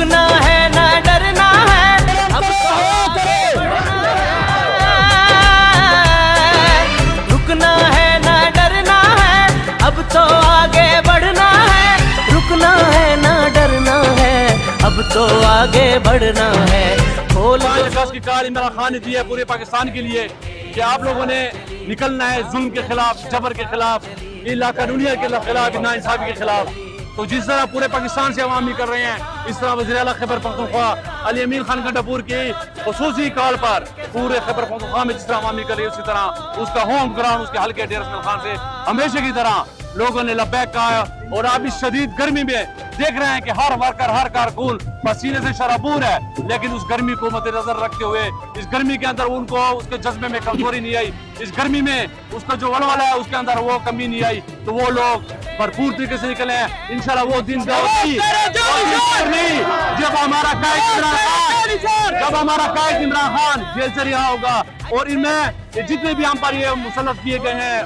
रुकना है ना डरना है, अब तो आगे बढ़ना है। रुकना है ना डरना है, अब तो आगे बढ़ना है। रुकना है ना डरना है, अब तो आगे बढ़ना है। की कार इमरान खान ने दी है पूरे पाकिस्तान के लिए कि आप लोगों ने निकलना है जुल्म के खिलाफ, जबर के खिलाफ, लाकानूनियत के खिलाफ, नाइंसाफी के खिलाफ। तो जिस तरह पूरे पाकिस्तान से अवाम कर रहे हैं, इस तरह वज़ीर आला खैबर पख्तूनख्वा अली अमीन खान गंडापुर की खुसूसी कॉल पर पूरे खैबर पख्तूनख्वा में जिस तरह अवामी कर रही है, उसी तरह उसका होम ग्राउंड उसके हल्के डेर इसमाइल खान से हमेशा की तरह लोगों ने लब्बैक कहा। और आप इस शदीद गर्मी में देख रहे हैं कि हर वर्कर, हर कारकुन पसीने से शराबूर है, लेकिन उस गर्मी को मद्देनजर रखते हुए, इस गर्मी के अंदर उनको उसके जज्बे में कमजोरी नहीं आई, इस गर्मी में उसका जो वलवला है उसके अंदर वो कमी नहीं आई। तो वो लोग भरपूर तरीके से निकले हैं। इंशाल्लाह वो दिन नहीं जब हमारा कायद इमरान खान जेल से रिहा होगा। और इनमें जितने भी हम पर ये मुसल्लत किए गए हैं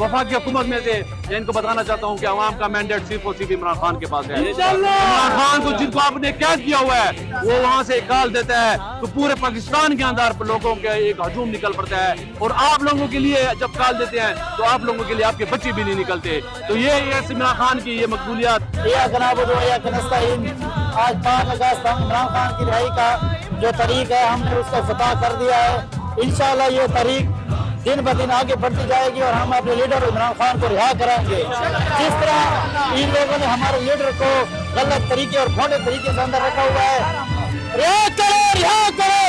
वफाकी हुकूमत में से, इनको बताना चाहता हूँ कि अवाम का मैंडेट सिर्फ और सिर्फ इमरान खान के पास है। इमरान खान को जिनको आपने कैद किया हुआ है वो वहाँ से कॉल देता है तो पूरे पाकिस्तान के अंदर लोगों के एक हजूम निकल पड़ता है। और आप लोगों के लिए जब कॉल देते हैं तो आप लोगों के लिए आपके बच्चे भी नहीं निकलते। तो ये इमरान खान की ये मकबूलियत। आज 5 अगस्त हम इमरान खान की रिहाई का जो तारीख है हमने उसका इफ्तिताह कर दिया है। इंशाल्लाह ये तारीख दिन ब दिन आगे बढ़ती जाएगी और हम अपने लीडर इमरान खान को रिहा कराएंगे। जिस तरह इन लोगों ने हमारे लीडर को गलत तरीके और खोटे तरीके से अंदर रखा हुआ है, रिहा करो, रिहा करो,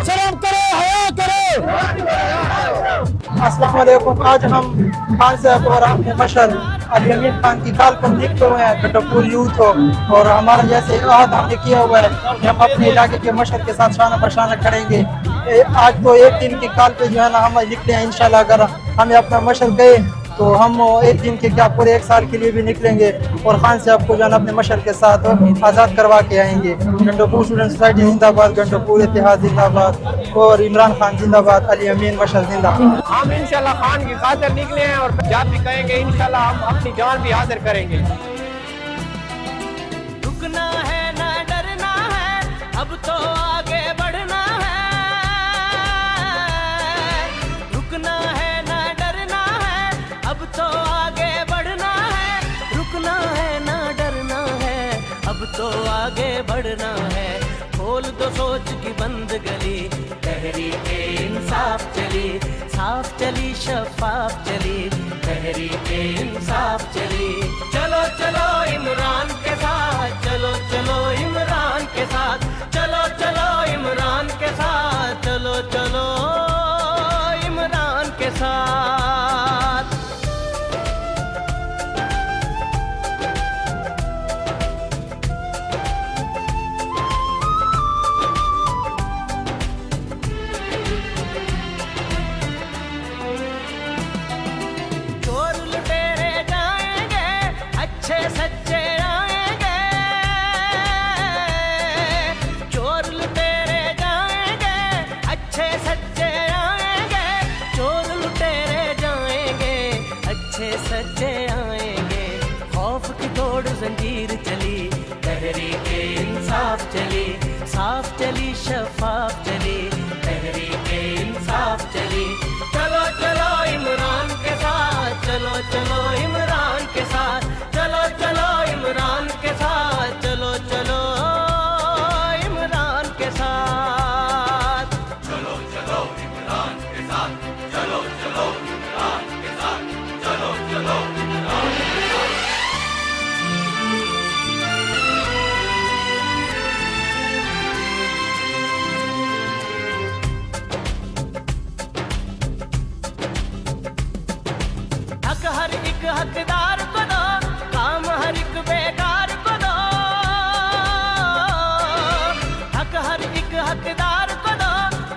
शर्म करो, हया करो। अस्सलाम वालेकुम। आज हम खान साहब और अपने मशर अली अमीन खान की कॉल पर निकले हुए हैं गंडापुर यूथ हो, और हमारा जैसे अहद हमने किया हुआ है कि हम अपने इलाके के मशर के साथ शाना बशाना करेंगे। आज तो एक दिन की कॉल पे जो है ना हम निकले हैं। इंशाल्लाह अगर हमें अपना मशर गए तो हम एक दिन के क्या पूरे 1 साल के लिए भी निकलेंगे और खान साहब को जो है अपने मशर के साथ आज़ाद करवा के आएंगे। गंडापुर स्टूडेंट सोसाइटी जिंदाबाद, गंडापुर इतिहाद जिंदाबाद और इमरान खान जिंदाबाद, अली अमीन मशर जिंदाबाद। हम इंशाल्लाह खान की खातिर निकले हैं और जब भी कहेंगे इंशाल्लाह हम अपनी जान भी हाजिर करेंगे। रुकना है ना डरना है, अब तो आगे बढ़ना है। रुकना है ना डरना है, अब तो आगे बढ़ना है। रुकना है ना डरना है, अब तो आगे बढ़ना है। खोल दो सोच की बंद गली, तहरीके इंसाफ चली, साफ चली शफाफ चली, तहरीके इंसाफ चली। चलो चलो इमरान के साथ, चलो चलो इमरान के साथ, चलो चलो इमरान के साथ, चलो चलो इमरान के साथ। चोर लुटेरे जाएंगे, अच्छे सच्चे आएंगे। चोर लुटेरे जाएंगे, अच्छे सच्चे आएंगे। चोर लुटेरे जाएंगे, अच्छे सच्चे आएंगे। खौफ की तोड़ जंजीर चली, तहरीके इंसाफ चली, साफ चली शफाफ चली, तहरीके इंसाफ चली। चलो चलो इमरान के साथ, चलो चलो इमरान के साथ, चलो चलो इमरान के साथ, चलो चलो इमरान के साथ, चलो चलो इमरान के साथ, चलो चलो इमरान के साथ, चलो चलो इमरान के साथ। हक हर एक हकदार को दो, काम हर एक बेकार को दो। हक हर एक हकदार को दो,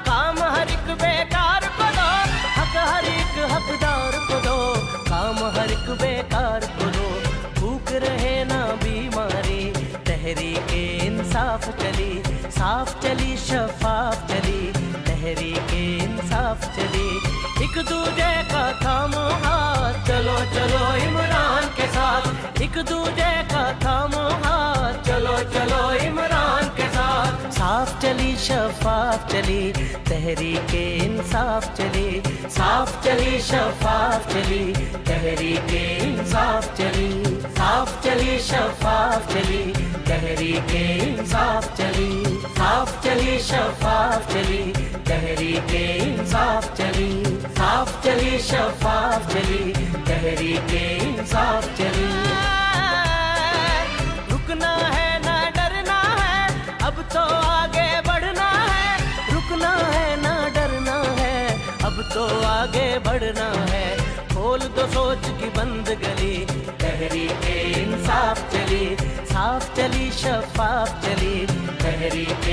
काम हर एक बेकार को दो। हक हर एक हकदार को दो, काम हर एक बेकार को दो। भूख रहे ना बीमारी, तहरीके इंसाफ चली, साफ चली शफाफ चली, तहरीके इंसाफ चली। एक दूजे का थामो हाथ, चलो चलो इमरान के साथ, एक दूजे का थामो हाथ, चलो चलो इमरान के साथ। साफ चली शफाफ चली तहरीक इंसाफ चली, साफ चली शफाफ चली तहरीक इंसाफ चली, साफ चली शफाफ चली तहरीक इंसाफ चली, साफ चली शफाफ चली तहरीक इंसाफ चली, साफ चली शफाफ चली तहरीक इंसाफ चली। रुकना है ना डरना है, अब तो आगे बढ़ना है, रुकना है ना डरना है, अब तो आगे बढ़ना है। खोल दो सोच की बंद गली, तहरीक इंसाफ चली, साफ चली शफाफ चली तहरीक